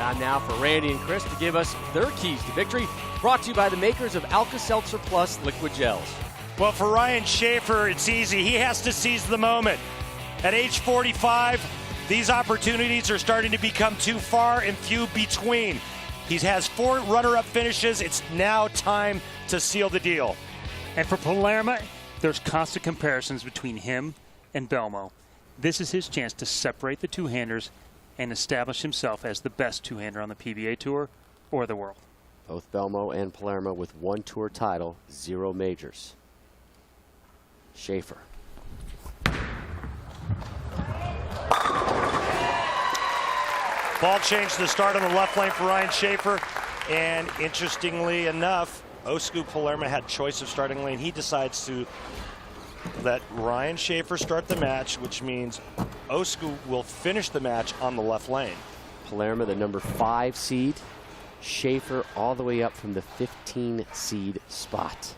Time now for Randy and Chris to give us their keys to victory, brought to you by the makers of Alka-Seltzer Plus liquid gels. Well, for Ryan Shafer, it's easy. He has to seize the moment. At age 45, these opportunities are starting to become too far and few between. He has 4 runner-up finishes. It's now time to seal the deal. And for Palermaa, there's constant comparisons between him and Belmo. This is his chance to separate the two-handers and establish himself as the best two-hander on the PBA Tour or the world. Both Belmo and Palermaa with 1 tour title, 0 majors. Shafer. Ball change to the start on the left lane for Ryan Shafer. And interestingly enough, Osku Palermaa had choice of starting lane. He decides to let Ryan Shafer start the match, which means Osku will finish the match on the left lane. Palermaa, the number 5 seed. Shafer all the way up from the 15 seed spot.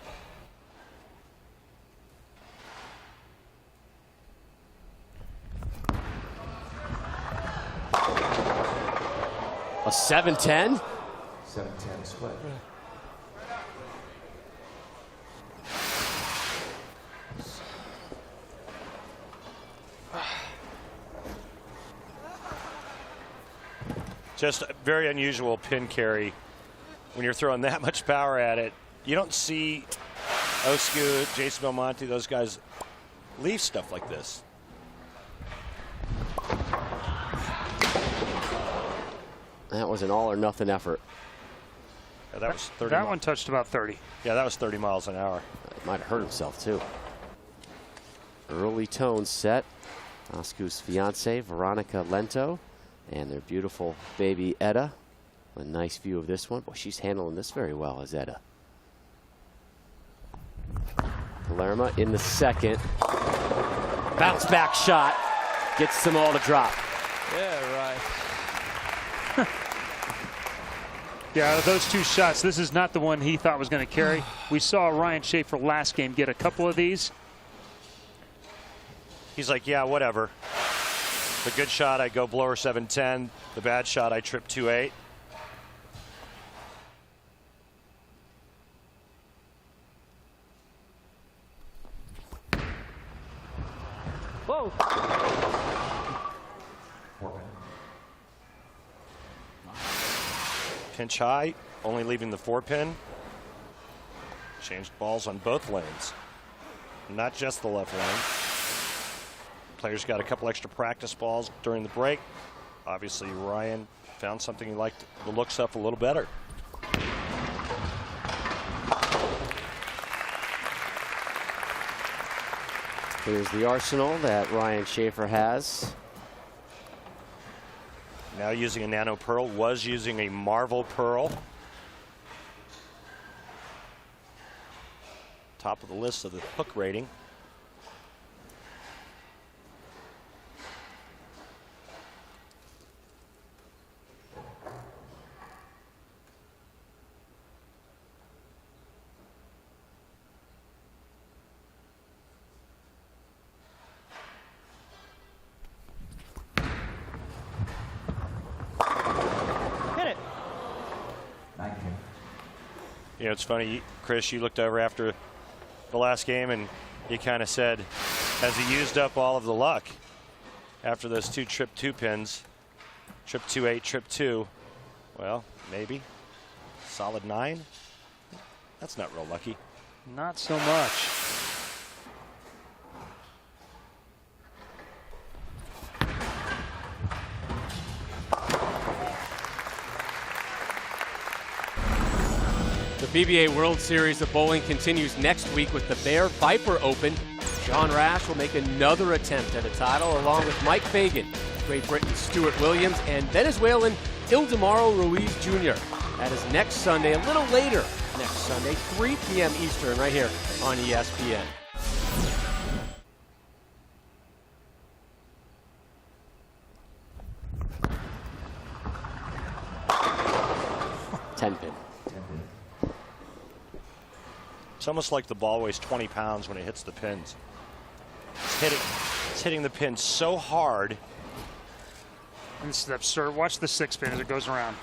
A 7-10. 7-10 split. Just a very unusual pin carry when you're throwing that much power at it. You don't see Osku, Jason Belmonte, those guys leave stuff like this. That was an all or nothing effort. Yeah, that was 30. That one touched about 30. Yeah, that was 30 miles an hour. He might have hurt himself too. Early tone set. Osku's fiance, Veronica Lento, and their beautiful baby Edda. A nice view of this one. Boy, she's handling this very well as Edda. Palermaa in the second. Bounce back shot. Gets them all to drop. Yeah, right. Yeah, out of those 2 shots, this is not the one he thought was going to carry. We saw Ryan Shafer last game get a couple of these. He's like, yeah, whatever. The good shot, I go blower 7-10. The bad shot, I trip 2-8. Whoa. Pinch high, only leaving the 4-pin. Changed balls on both lanes, not just the left lane. Players got a couple extra practice balls during the break. Obviously, Ryan found something he liked the looks of a little better. Here's the arsenal that Ryan Shafer has. Now using a nano pearl, was using a Marvel pearl. Top of the list of the hook rating. You know, it's funny, Chris, you looked over after the last game and you kind of said, has he used up all of the luck after those 2 trip 2 pins? Trip 2-8, trip 2. Well, maybe. Solid 9. That's not real lucky. Not so much. The PBA World Series of Bowling continues next week with the Bear Viper Open. John Rash will make another attempt at a title along with Mike Fagan, Great Britain's Stuart Williams, and Venezuelan Ildemaro Ruiz Jr. That is next Sunday, a little later next Sunday, 3 p.m. Eastern, right here on ESPN. Ten-pin. It's almost like the ball weighs 20 pounds when it hits the pins. It's hitting the pin so hard And this is absurd. Watch the 6-pin as it goes around.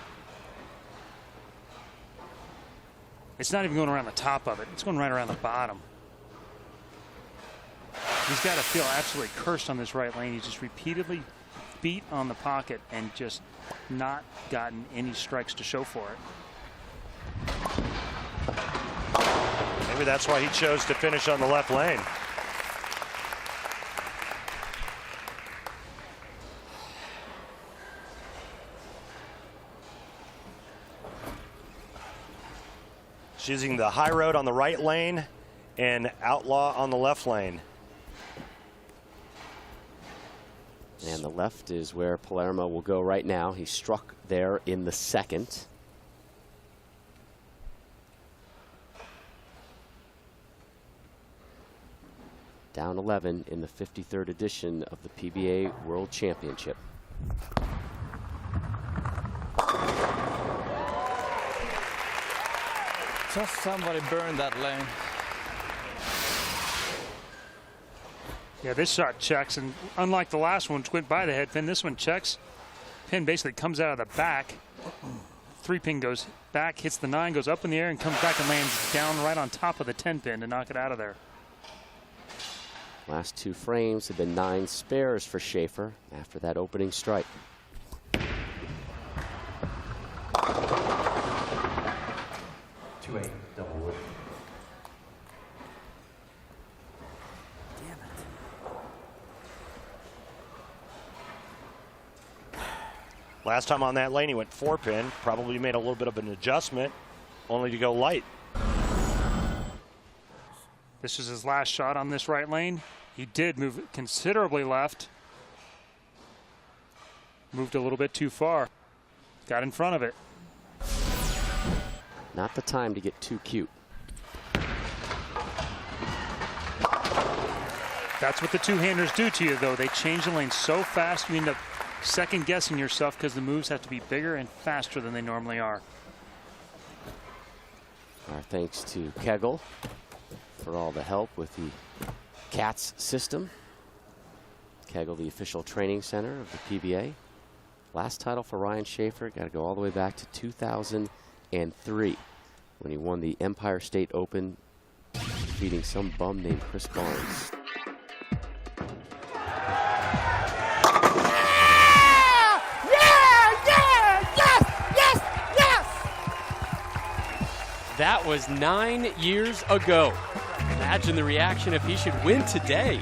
It's not even going around the top of it. It's going right around the bottom. He's got to feel absolutely cursed on this right lane. He's just repeatedly beat on the pocket and just not gotten any strikes to show for it. Maybe that's why he chose to finish on the left lane. He's using the high road on the right lane and outlaw on the left lane. And the left is where Palermo will go right now. He struck there in the second. Down 11 in the 53rd edition of the PBA World Championship. Just somebody burned that lane. Yeah, this shot checks, and unlike the last one, which went by the head pin, this one checks. Pin basically comes out of the back. 3-pin goes back, hits the 9, goes up in the air, and comes back and lands down right on top of the 10-pin to knock it out of there. Last 2 frames have been 9 spares for Shafer after that opening strike. Double wood. Last time on that lane, he went 4-pin. Probably made a little bit of an adjustment, only to go light. This is his last shot on this right lane. He did move considerably left. Moved a little bit too far. Got in front of it. Not the time to get too cute. That's what the two-handers do to you, though. They change the lane so fast you end up second-guessing yourself because the moves have to be bigger and faster than they normally are. Our thanks to Kegel for all the help with the CATS system. Kegel, the official training center of the PBA. Last title for Ryan Shafer, got to go all the way back to 2003 when he won the Empire State Open, beating some bum named Chris Barnes. That was 9 years ago. Imagine the reaction if he should win today.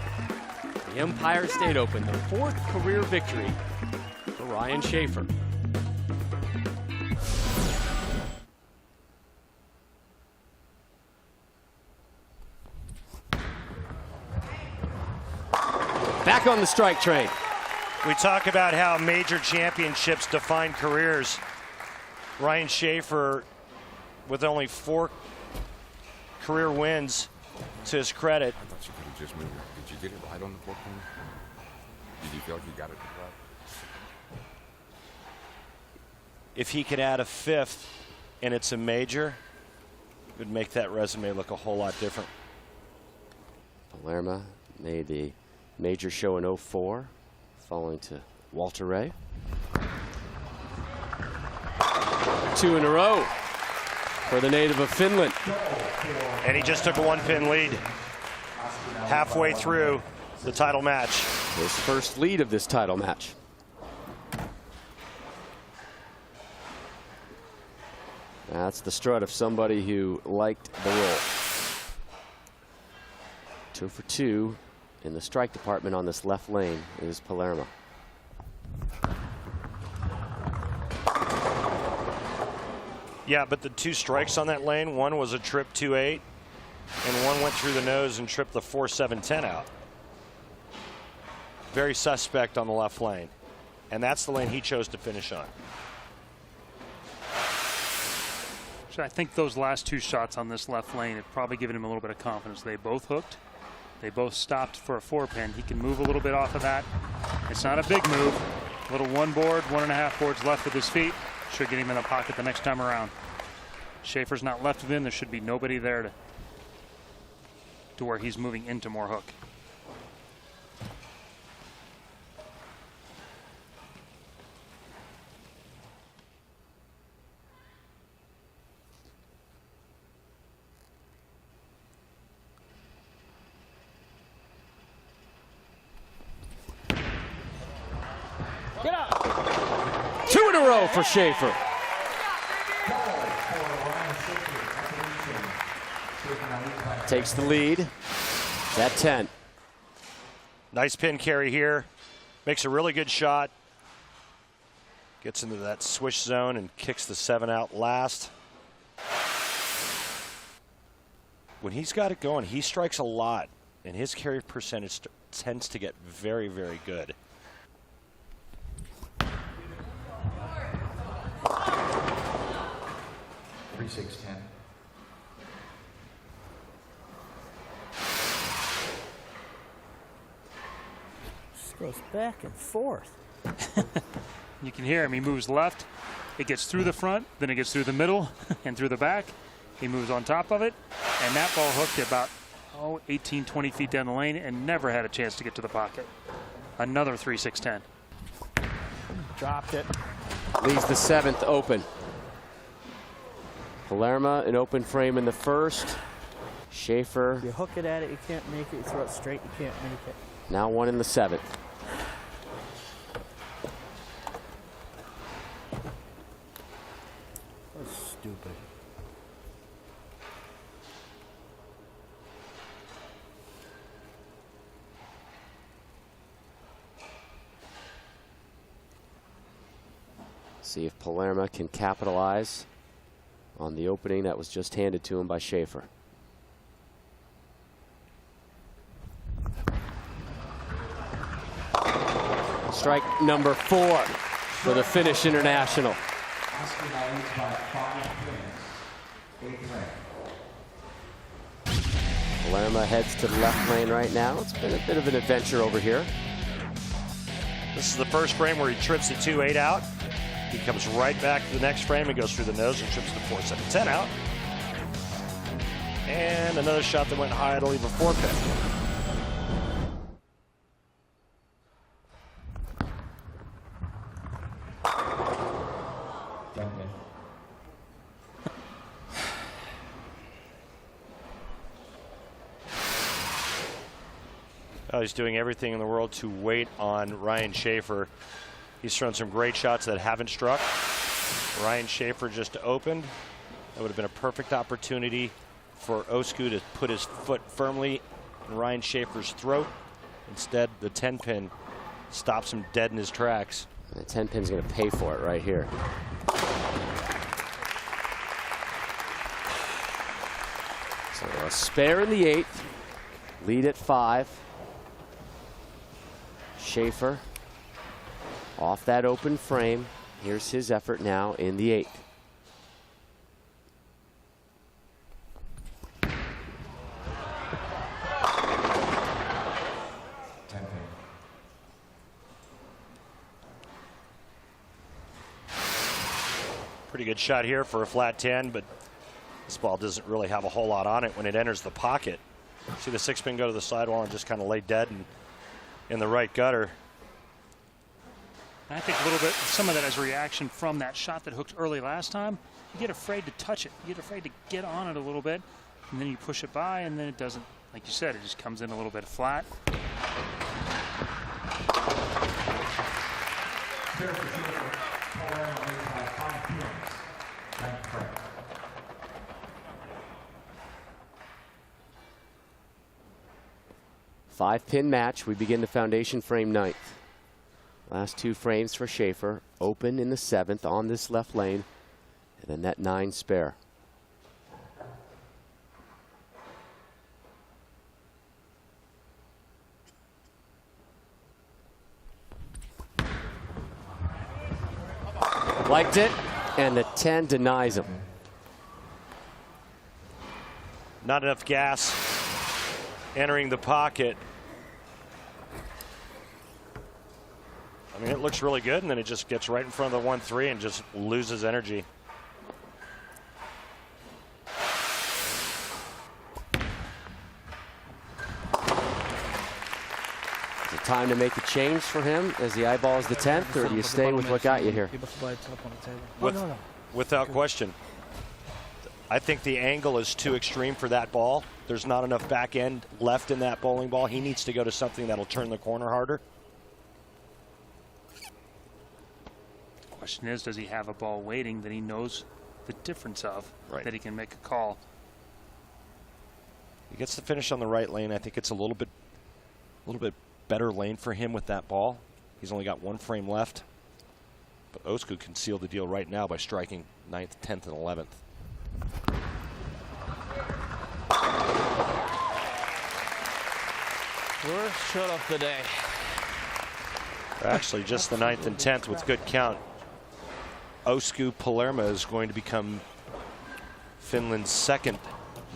The Empire State Open, the 4th career victory for Ryan Shafer. Back on the strike train. We talk about how major championships define careers. Ryan Shafer, with only 4 career wins to his credit. I thought you could have just moved it. Did you get it right on the 4th corner? Did you feel like you got it right? If he could add a 5th and it's a major, it would make that resume look a whole lot different. Palermo made the major show in 04, falling to Walter Ray. 2 in a row for the native of Finland. And he just took a 1-pin lead halfway through the title match. His first lead of this title match. That's the strut of somebody who liked the roll. 2 for 2 in the strike department on this left lane is Palermo. Yeah, but the 2 strikes on that lane, one was a trip 2-8, and one went through the nose and tripped the 4-7-10 out. Very suspect on the left lane. And that's the lane he chose to finish on. So I think those last 2 shots on this left lane have probably given him a little bit of confidence. They both hooked. They both stopped for a 4-pin. He can move a little bit off of that. It's not a big move. A little 1 board, 1.5 boards left with his feet. Should get him in the pocket the next time around. Shafer's not left of him. There should be nobody there to where he's moving into more hook. in a row for Shafer. Takes the lead. It's at 10. Nice pin carry here. Makes a really good shot. Gets into that swish zone and kicks the 7 out last. When he's got it going, he strikes a lot, and his carry percentage tends to get very, very good. Three, 6, 10. Just goes back and forth. You can hear him. He moves left. It gets through the front, then it gets through the middle and through the back. He moves on top of it, and that ball hooked about 18, 20 feet down the lane and never had a chance to get to the pocket. Another 3-6-10. Dropped it. Leaves the 7th open. Palermo an open frame in the first. Shafer You hook it at it, you can't make it. You throw it straight, you can't make it. now 1 in the 7th. That's stupid. See if Palermo can capitalize on the opening that was just handed to him by Shafer. Strike number 4 for the Finnish international. Osku now leads by 5 pins. 8th lane. Palermo heads to the left lane right now. It's been a bit of an adventure over here. This is the first frame where he trips the 2-8 out. He comes right back to the next frame and goes through the nose and trips the 4-7-10 out. And another shot that went high to leave a 4 pin. He's doing everything in the world to wait on Ryan Shafer. He's thrown some great shots that haven't struck. Ryan Shafer just opened. That would have been a perfect opportunity for Osku to put his foot firmly in Ryan Shafer's throat. Instead, the 10 pin stops him dead in his tracks. The 10 pin's going to pay for it right here. So a spare in the 8th. Lead at 5. Shafer off that open frame. Here's his effort now in the 8th. Pretty good shot here for a flat 10, but this ball doesn't really have a whole lot on it when it enters the pocket. See the 6 pin go to the sidewall and just kind of lay dead in the right gutter. I think a little bit, some of that is reaction from that shot that hooked early last time. You get afraid to touch it. You get afraid to get on it a little bit, and then you push it by, and then it doesn't, like you said, it just comes in a little bit flat. Five-pin match. We begin the foundation frame 9th. Last 2 frames for Shafer. Open in the 7th on this left lane. And then that 9 spare. Liked it. And the 10 denies him. Not enough gas entering the pocket. I mean, it looks really good, and then it just gets right in front of the 1-3 and just loses energy. Is it time to make a change for him as he eyeballs the 10th, or do you stay with what got you here? Without question. I think the angle is too extreme for that ball. There's not enough back end left in that bowling ball. He needs to go to something that'll turn the corner harder. Question is, does he have a ball waiting that he knows the difference of, Right. that he can make a call? He gets the finish on the right lane. I think it's a little bit better lane for him with that ball. He's only got one frame left. But Osku can seal the deal right now by striking 9th, 10th, and 11th. Worst shot of the day. Actually, just the 9th and 10th with good count. Osku Palermaa is going to become Finland's second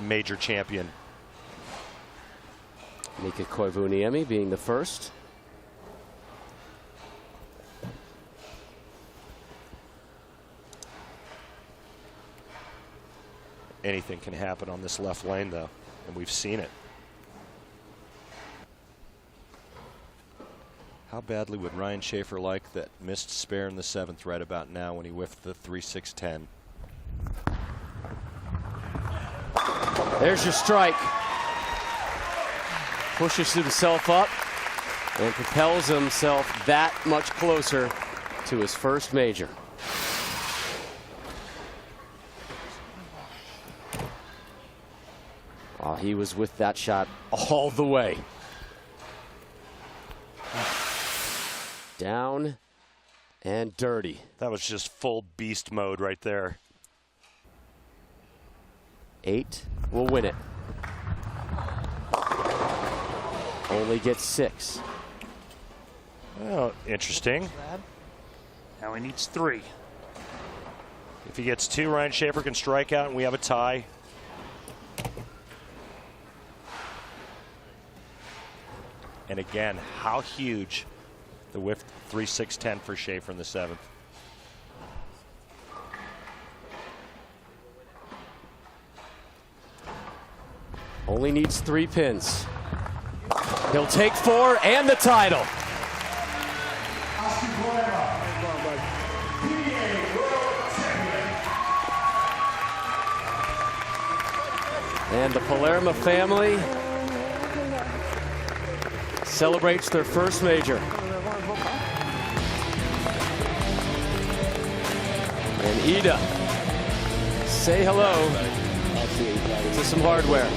major champion. Mika Koivuniemi being the first. Anything can happen on this left lane, though, and we've seen it. How badly would Ryan Shafer like that missed spare in the 7th right about now when he whiffed the 3-6-10? There's your strike. Pushes himself up and propels himself that much closer to his first major. Well, he was with that shot all the way. Down and dirty. That was just full beast mode right there. 8 will win it. Only gets 6. Well, interesting. Now he needs 3. If he gets 2, Ryan Shafer can strike out and we have a tie. And again, how huge the whiff 3-6-10 for Shafer in the 7th. Only needs 3 pins. He'll take 4 and the title. Osku Palermaa, PBA World Champion. And the Palermaa family celebrates their first major. And Ida, say hello to some hardware.